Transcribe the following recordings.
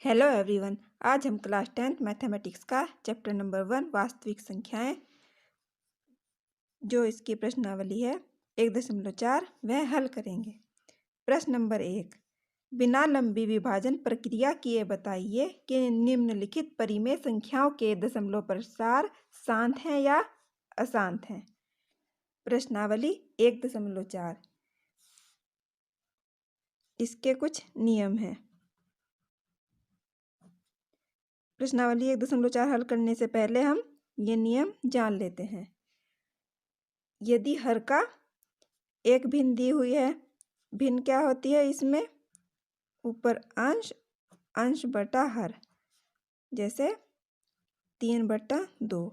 Hello everyone. आज हम class 10th mathematics का चैप्टर नंबर 1 वास्तविक संख्याएं जो इसकी प्रश्नावली है 1.4 वह हल करेंगे। प्रश्न नंबर 1, बिना लंबी विभाजन प्रक्रिया किए बताइए कि निम्नलिखित परिमेय संख्याओं के दशमलव प्रसार शांत हैं या अशांत हैं। प्रश्नावली 1.4, इसके कुछ नियम हैं। प्रश्नावली 1.4 हल करने से पहले हम ये नियम जान लेते हैं। यदि हर का एक भिन्न दी हुई है, भिन्न क्या होती है इसमें? ऊपर अंश, अंश बटा हर, जैसे 3/2।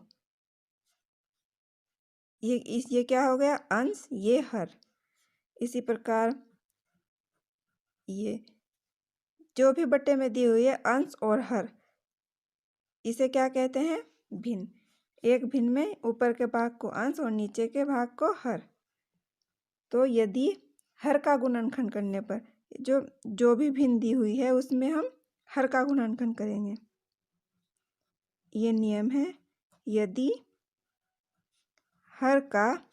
ये क्या हो गया? अंश, ये हर। इसी प्रकार ये जो भी बट्टे में दी हुई है अंश और हर, इसे क्या कहते हैं? भिन्न। एक भिन्न में ऊपर के भाग को अंश और नीचे के भाग को हर। तो यदि हर का गुणनखंड करने पर जो भी भिन्न दी हुई है उसमें हम हर का गुणनखंड करेंगे। ये नियम है, यदि हर का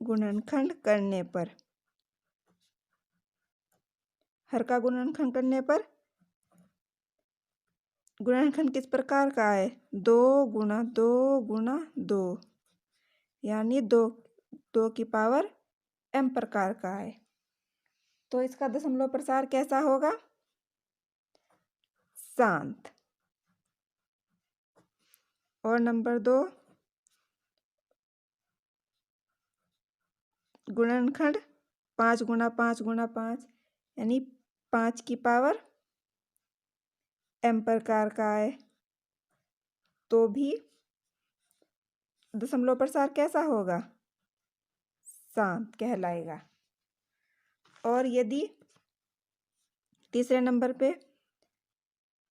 गुणनखंड करने पर, हर का गुणनखंड करने पर, गुणनखंड किस प्रकार का है? 2 गुणा 2 गुणा 2, यानी 2 की पावर m प्रकार का है। तो इसका दशमलव प्रसार कैसा होगा? शांत। और नंबर 2, गुणनखंड 5 गुणा 5 गुणा 5, यानी 5 की पावर m प्रकार का है, तो भी दशमलव प्रसार कैसा होगा? शांत कहलाएगा। और यदि तीसरे नंबर पे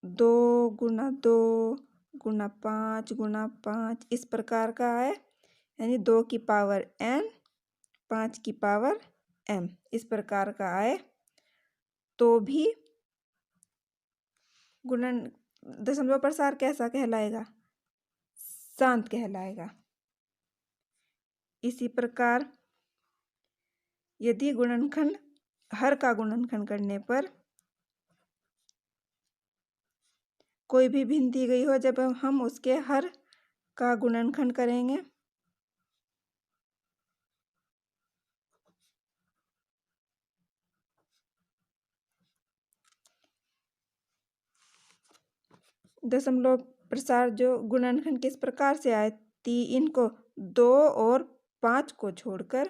2 गुणा 2 गुणा 5 गुणा 5 इस प्रकार का है, यानी 2 की पावर n 5 की पावर m इस प्रकार का आए, तो भी दशमलव प्रसार कैसा कहलाएगा? शांत कहलाएगा। इसी प्रकार यदि गुणनखंड हर का गुणनखंड करने पर कोई भी भिन्न दी गई हो, जब हम उसके हर का गुणनखंड करेंगे दशमलव प्रसार जो गुणनखंड किस प्रकार से आए? 3 को 2 और 5 को छोड़कर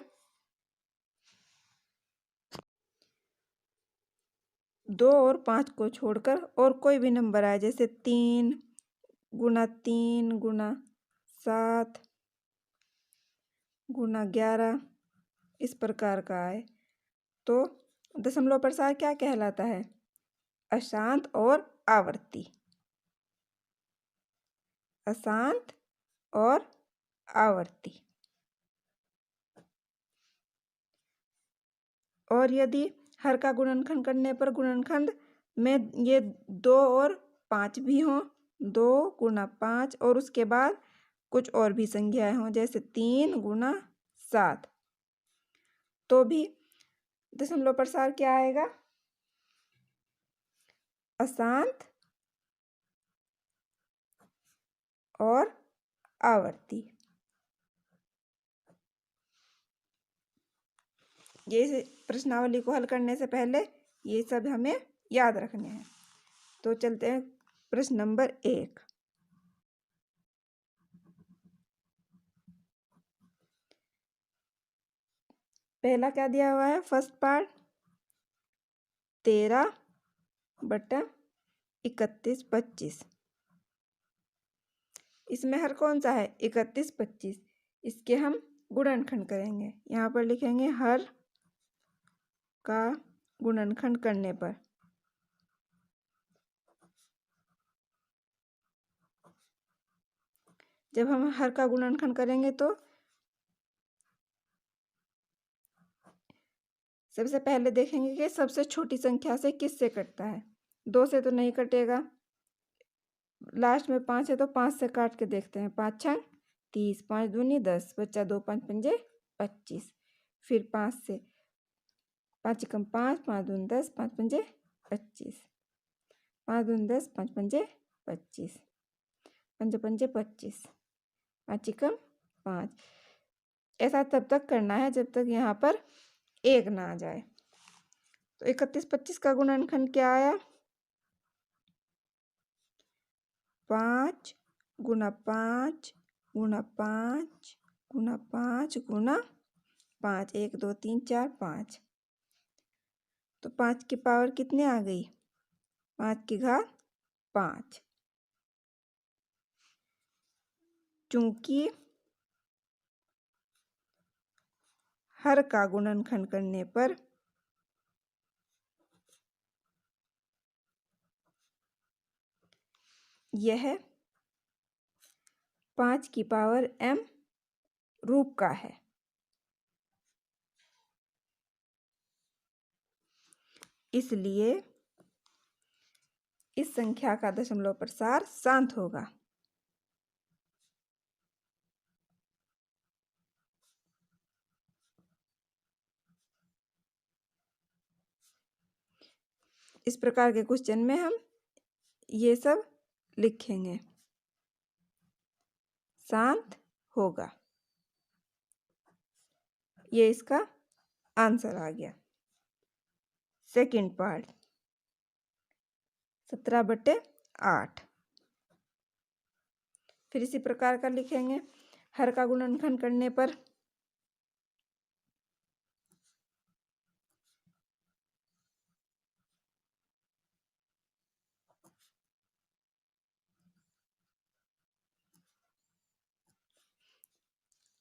2 और 5 को छोड़कर और कोई भी नंबर आए, जैसे 3 गुणा 3 गुणा 7 गुणा 11 इस प्रकार का आए, तो दशमलव प्रसार क्या कहलाता है? अशांत और आवर्ती। अशांत और आवर्ती। और यदि हर का गुणनखंड करने पर गुणनखंड में ये 2 और 5 भी हों, 2 गुणा 5 और उसके बाद कुछ और भी संख्याएं हों, जैसे 3 गुणा 7, तो भी दशमलव प्रसार क्या आएगा? अशांत और आवर्ती। ये प्रश्नावली को हल करने से पहले ये सब हमें याद रखने हैं। तो चलते हैं प्रश्न नंबर 1। पहला क्या दिया हुआ है? First part 13/31/25। इसमें हर कौन सा है? 31, 25। इसके हम गुणनखंड करेंगे। यहाँ पर लिखेंगे हर का गुणनखंड करने पर, जब हम हर का गुणनखंड करेंगे तो सबसे पहले देखेंगे कि सबसे छोटी संख्या से किससे कटता है। 2 से तो नहीं कटेगा, लास्ट में 5 है तो 5 से काट के देखते हैं। 5 छंग 30, 5 दूनी 10, बच्चा 2 5 पंजे 25। फिर 5 से 5 एकम 5, 5 दूनी 10, 5 पंजे 25, 5 दूनी 10, 5 पंजे 25, पंजे पंजे 25, 5 एकम 5। ऐसा तब तक करना है जब तक यहाँ पर 1 ना आ जाए। तो 31 25 का गुणनखंड क्या आया? 5 गुना 5 गुना 5 गुना 5 गुना 5, 1 2 3 4 5। तो 5 की पावर कितने आ गई? 5 की घात 5। चूंकि हर का गुणनखंड करने पर यह 5 की पावर m रूप का है, इसलिए इस संख्या का दशमलव प्रसार शांत होगा। इस प्रकार के क्वेश्चन में हम ये सब लिखेंगे, शांत होगा। ये इसका आंसर आ गया। Second part 17/8। फिर इसी प्रकार का लिखेंगे, हर का गुणनखंड करने पर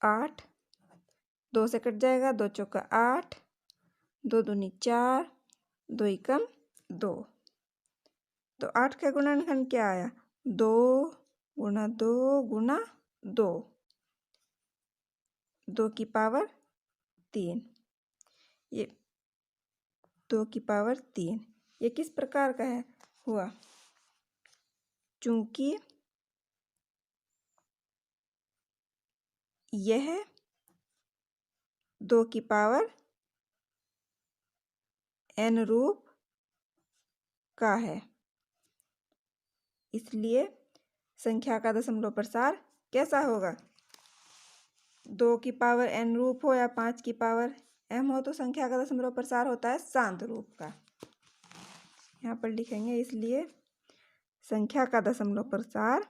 8, 2 से कट जाएगा, 2 चौका 8, 2 दूनी 4, 2 एकम 2। तो 8 का गुणनखंड क्या आया? 2 गुना 2 गुना 2, 2 की पावर 3। ये 2 की पावर 3 ये किस प्रकार का है हुआ? चूंकि यह 2 की पावर n रूप का है, इसलिए संख्या का दशमलव प्रसार कैसा होगा? 2 की पावर n रूप हो या 5 की पावर m हो, तो संख्या का दशमलव प्रसार होता है शांत रूप का। यहाँ पर लिखेंगे, इसलिए संख्या का दशमलव प्रसार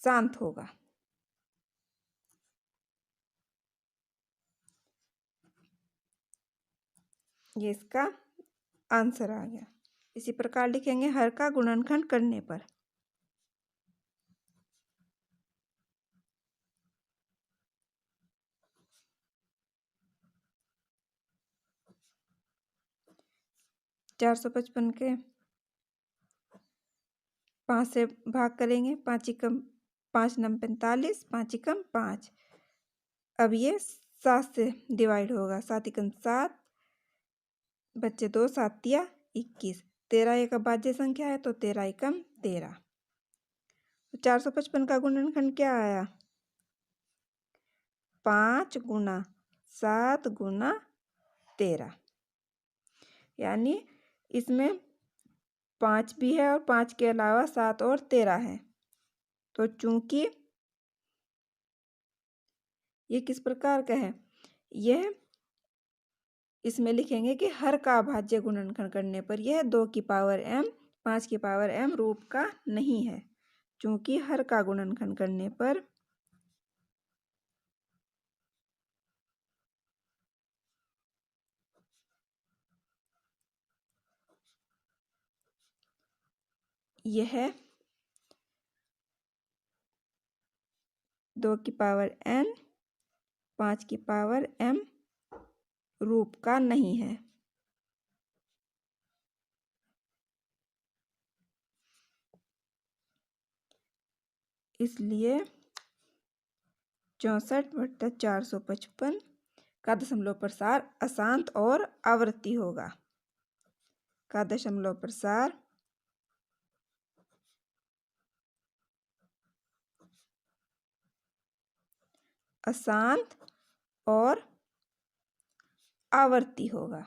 शांत होगा। ये इसका आंसर आ गया। इसी प्रकार लिखेंगे, हर का गुणनखंड करने पर 455 के 5 से भाग करेंगे। 5 एकम 5 नम 45, 5 एकम 5। अब ये 7 से डिवाइड होगा। 7 एकम 7, बच्चे 2, 7 तिया 21। 13 एक अभाज्य संख्या है तो 13 एकम 13। 455 का गुणनखंड क्या आया? 5 गुना 7 गुना 13, यानी इसमें 5 भी है और 5 के अलावा 7 और 13 है। तो चूंकि ये किस प्रकार का है, यह इसमें लिखेंगे कि हर का अभाज्य गुणनखंड करने पर यह 2 की पावर m 5 की पावर m रूप का नहीं है। चूंकि हर का गुणनखंड करने पर यह 2 की पावर n 5 की पावर m रूप का नहीं है। इसलिए 64/455 का दशमलव प्रसार अशांत और आवर्ती होगा। का दशमलव प्रसार अशांत और आवर्ती होगा।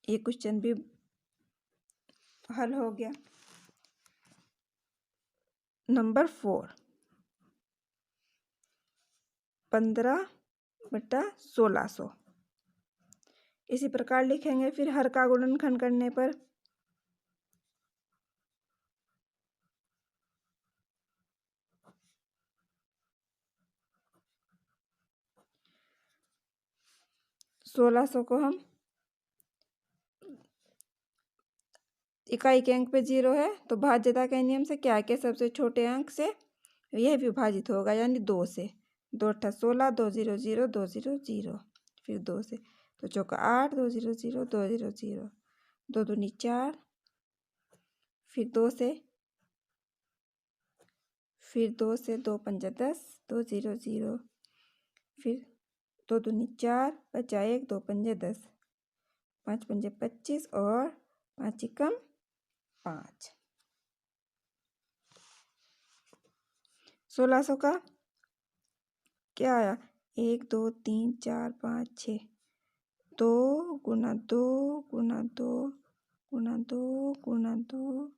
ये क्वेश्चन भी हल हो गया। नंबर 4 15/1600 इसी प्रकार लिखेंगे। फिर हर का गुणनखंड करने पर 1600 को हम इकाई के अंक पे 0 है तो भाज्यता के नियम से क्या है कि सबसे छोटे अंक से यह विभाजित होगा, यानी 2 से। 2 अट्ठा 16, 2 0 0 2 0 0, फिर 2 से तो चौका 8, 2 0 0 2 0 0, 2 दूनी 4, फिर 2 से, फिर 2 से 2 पंजा 10, 2 0 0, फिर 2 दूनी 4, बचा 1, 2 पंजे 10, 5 पंजे 25 और 5 एकम 5। 1600 का क्या आया? 1 2 3 4 5 6, 2 गुना 2 गुना 2 गुना 2 गुना 2,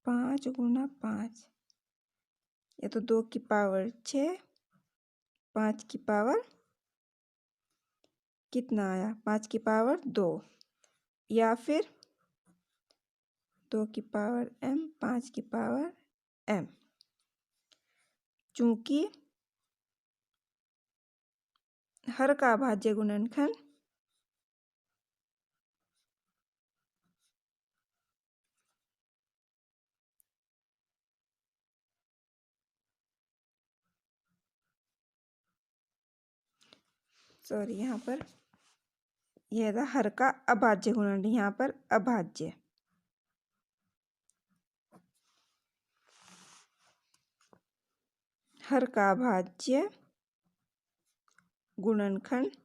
5 गुना 5, ये तो 2 की पावर 6, 5 की पावर कितना आया? 5 की पावर 2, या फिर 2 की पावर m 5 की पावर m। चूंकि हर का अभाज्य गुणनखंड यहाँ पर यह था हर का अभाज्य गुणनखंड, यहाँ पर अभाज्य। हर का अभाज्य गुणनखंड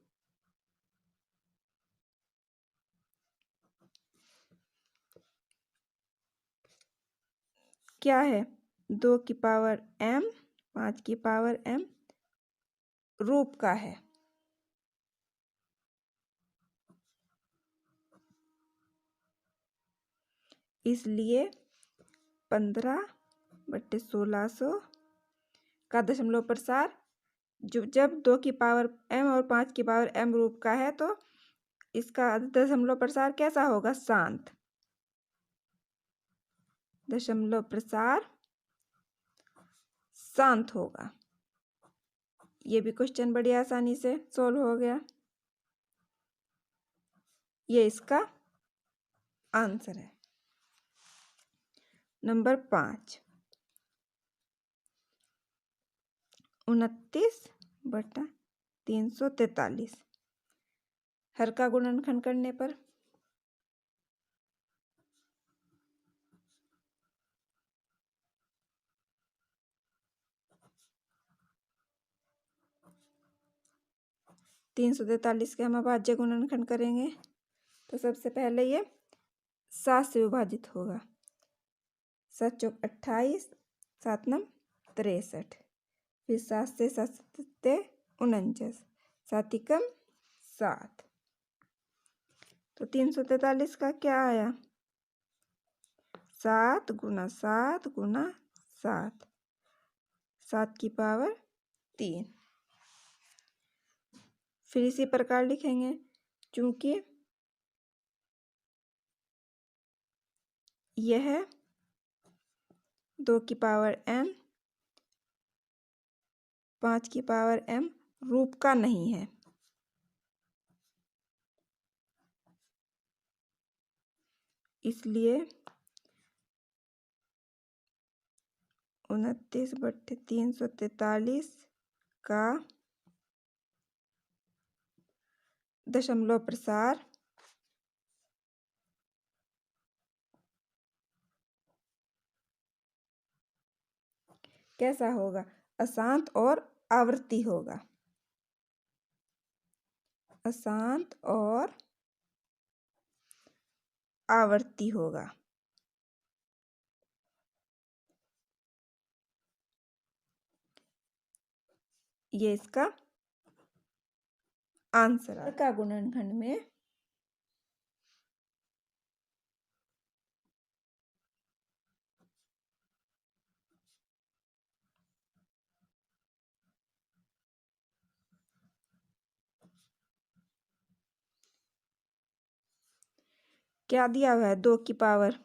क्या है? 2 की पावर m 5 की पावर m रूप का है। इसलिए 15/1600 का दशमलव प्रसार जब 2 की पावर m और 5 की पावर m रूप का है तो इसका दशमलव प्रसार कैसा होगा? शांत। दशमलव प्रसार शांत होगा। ये भी क्वेश्चन बड़ी आसानी से सोल्व हो गया। ये इसका आंसर है। नंबर 5 29/343 हर का गुणनखंड करने पर 343 के हम अभाज्य गुणनखंड करेंगे तो सबसे पहले ये 7 से विभाजित होगा। 7 चौक 28, 7 नम 63, फिर 7 से 7 49, 7 एकम 7, तो 343 का क्या आया? 7 गुना 7 गुना 7, 7 की पावर 3। फिर इसी प्रकार लिखेंगे। चूंकि यह 2 की पावर m 5 की पावर m रूप का नहीं है, इसलिए 29/343 का दशमलव प्रसार कैसा होगा? अशांत और आवर्ती होगा। अशांत और आवर्ती होगा। ये इसका आंसर है। का गुणनखंड में क्या दिया हुआ है? 2 की पावर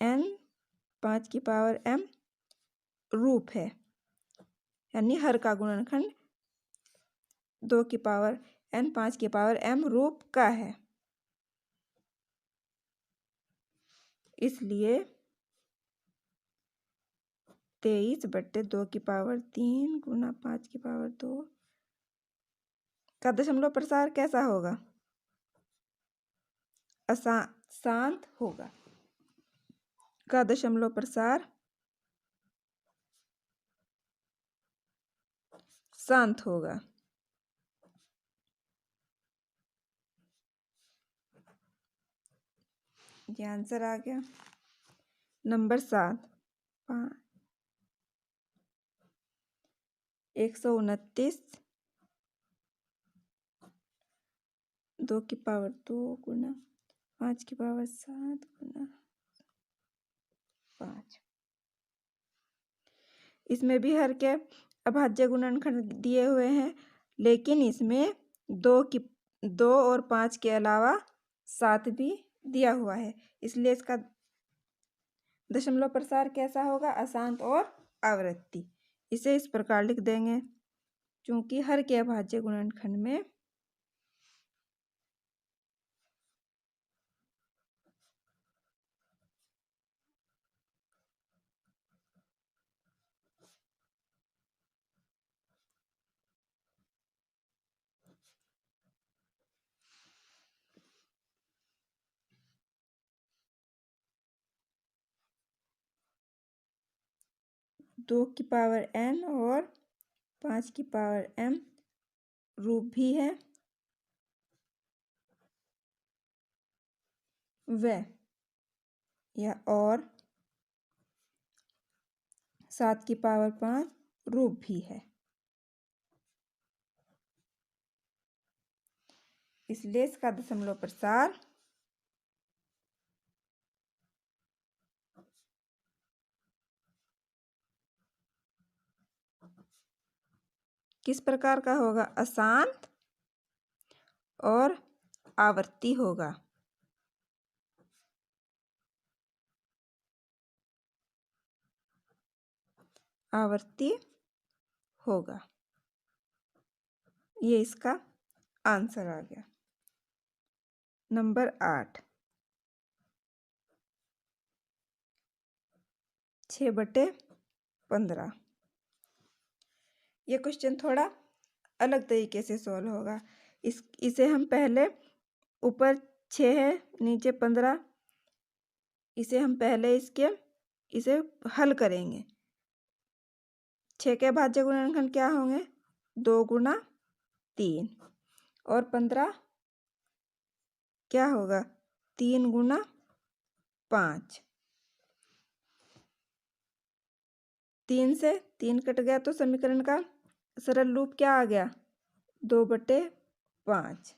n 5 की पावर m रूप है, यानी हर का गुणनखंड 2 की पावर n 5 की पावर m रूप का है। इसलिए 23/2 की पावर 3 गुना 5 की पावर 2 का दशमलव प्रसार कैसा होगा? शांत होगा। का दशमलव प्रसार शांत होगा। ये आंसर आ गया। नंबर 7 129 2 की पावर 2 गुना 5 की पावर 7 गुना 5। इसमें भी हर के अभाज्य गुणनखंड दिए हुए हैं, लेकिन इसमें 2 और 5 के अलावा 7 भी दिया हुआ है। इसलिए इसका दशमलव प्रसार कैसा होगा? अशांत और आवर्ती। इसे इस प्रकार लिख देंगे, क्योंकि हर के अभाज्य गुणनखंड में दो की पावर n और 5 की पावर m रूप भी है। वह या और 7 की पावर 5 रूप भी है। इसलिए इसका दशमलव प्रसार किस प्रकार का होगा? अशांत और आवर्ती होगा। आवर्ती होगा। ये इसका आंसर आ गया। नंबर 8 6/15। ये क्वेश्चन थोड़ा अलग तरीके से सॉल्व होगा। इसे हम पहले ऊपर 6 है, नीचे 15, इसे हम पहले इसे हल करेंगे। 6 के अभाज्य गुणनखंड क्या होंगे? 2 गुना 3 और 15 क्या होगा? 3 गुना 5। 3 से 3 कट गया तो समीकरण का सरल रूप क्या आ गया? 2/5।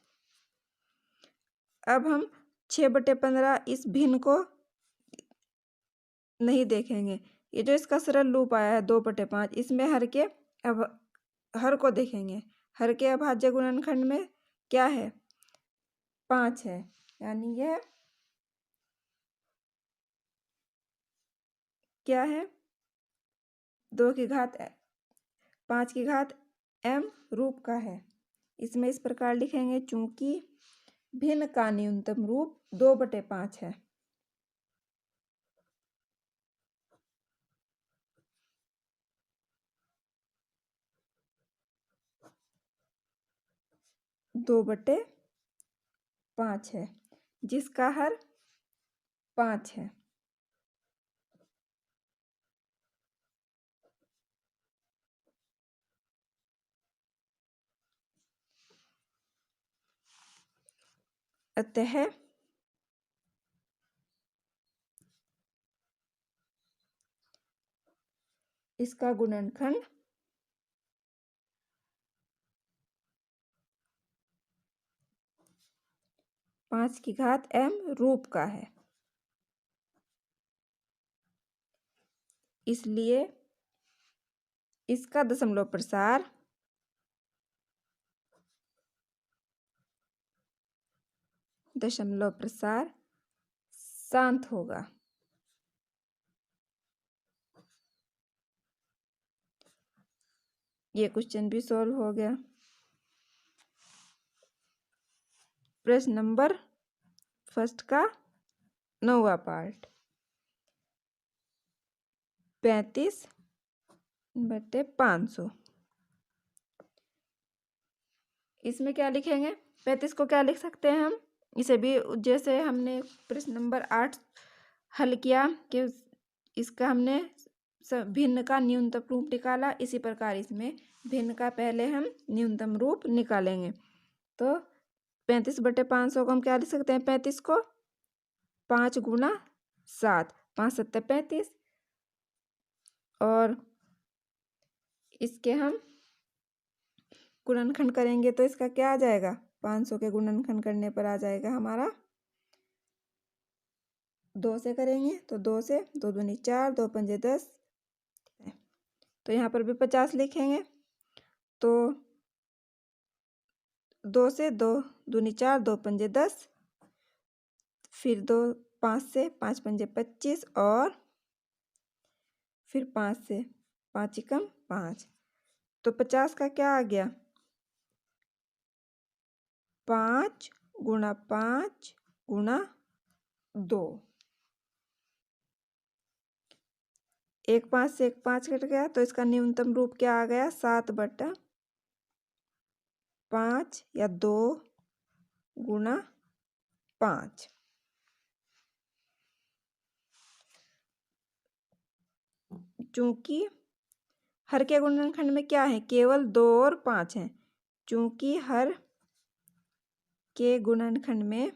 अब हम 6/15 इस भिन्न को नहीं देखेंगे। ये जो इसका सरल रूप आया है 2/5, इसमें हर को देखेंगे। हर के अभाज्य गुणनखंड में क्या है? 5 है, यानी यह क्या है? 2 की घात 5 की घात m रूप का है। इसमें इस प्रकार लिखेंगे, चूंकि भिन्न का न्यूनतम रूप 2/5 है। 2/5 है, जिसका हर 5 है। अतः इसका गुणनखंड 5m रूप का है। इसलिए इसका दशमलव प्रसार शांत होगा। ये क्वेश्चन भी सॉल्व हो गया। प्रश्न नंबर फर्स्ट का 9वां पार्ट, 35/500। इसमें क्या लिखेंगे? 35 को क्या लिख सकते हैं हम? इसे भी जैसे हमने प्रश्न नंबर 8 हल किया कि इसका हमने भिन्न का न्यूनतम रूप निकाला, इसी प्रकार इसमें भिन्न का पहले हम न्यूनतम रूप निकालेंगे। तो 35/500 को हम क्या लिख सकते हैं? 35 को 5 × 7, 5 × 7 = 35, और इसके हम गुणनखंड करेंगे तो इसका क्या आ जाएगा? 500 के गुणनखंड करने पर आ जाएगा हमारा 2 से करेंगे तो 2 से 2 दूनी 4, 2 पंजे 10, तो यहाँ पर भी 50 लिखेंगे। तो 2 से 2 दूनी 4, 2 पंजे 10, फिर 2 5 से 5 पंजे 25, और फिर 5 से 5 × 5, तो 50 का क्या आ गया? 5 × 5 × 2। एक 5 से एक 5 कट गया, तो इसका न्यूनतम रूप क्या आ गया? 7/5 या 2 × 5। चूंकि हर के गुणनखंड में क्या है? केवल 2 और 5 हैं। चूंकि हर के गुणनखंड में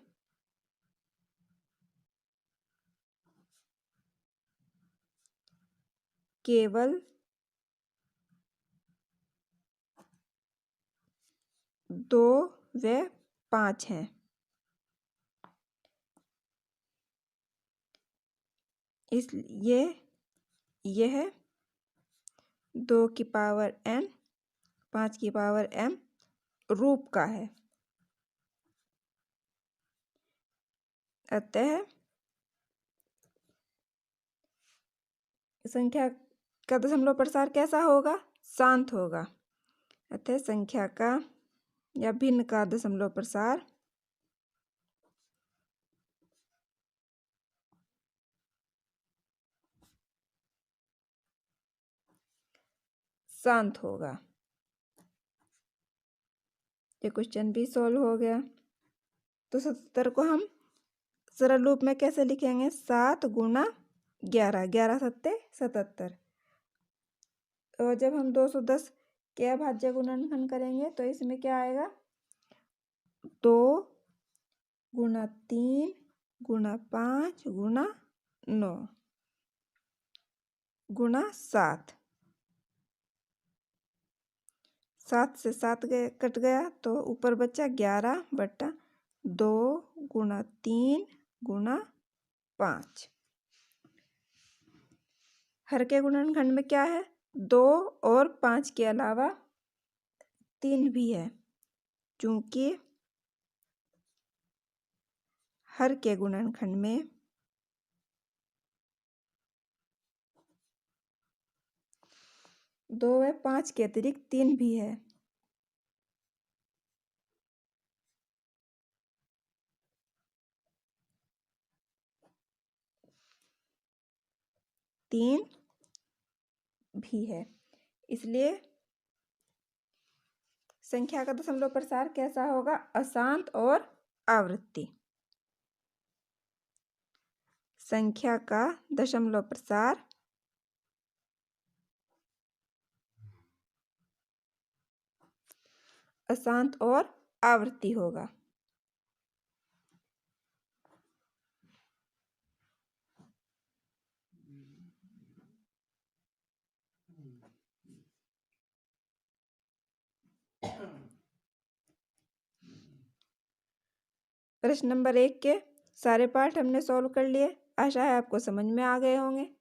केवल 2 व 5 हैं, इसलिए यह 2 की पावर n 5 की पावर m रूप का है। अतः संख्या का दशमलव प्रसार कैसा होगा? शांत होगा। अतः संख्या का या भिन्न का दशमलव प्रसार शांत होगा। ये क्वेश्चन भी सॉल्व हो गया। तो 77 को हम सरल रूप में कैसे लिखेंगे? 7 × 11, 11 × 7 = 77। और जब हम 210 के अभाज्य गुणनखंड करेंगे तो इसमें क्या आएगा? 2 × 3 × 5 × 9 × 7। 7 से 7 कट गया, तो ऊपर बचा 11/2 × 3 × 5। हर के गुणनखंड में क्या है? 2 और 5 के अलावा 3 भी है। चूंकि हर के गुणनखंड में 2 व 5 के अतिरिक्त 3 भी है। तीन भी है, इसलिए संख्या का दशमलव प्रसार कैसा होगा? अशांत और आवृत्ति। संख्या का दशमलव प्रसार अशांत और आवृत्ति होगा। प्रश्न नंबर 1 के सारे पार्ट हमने सॉल्व कर लिए। आशा है आपको समझ में आ गए होंगे।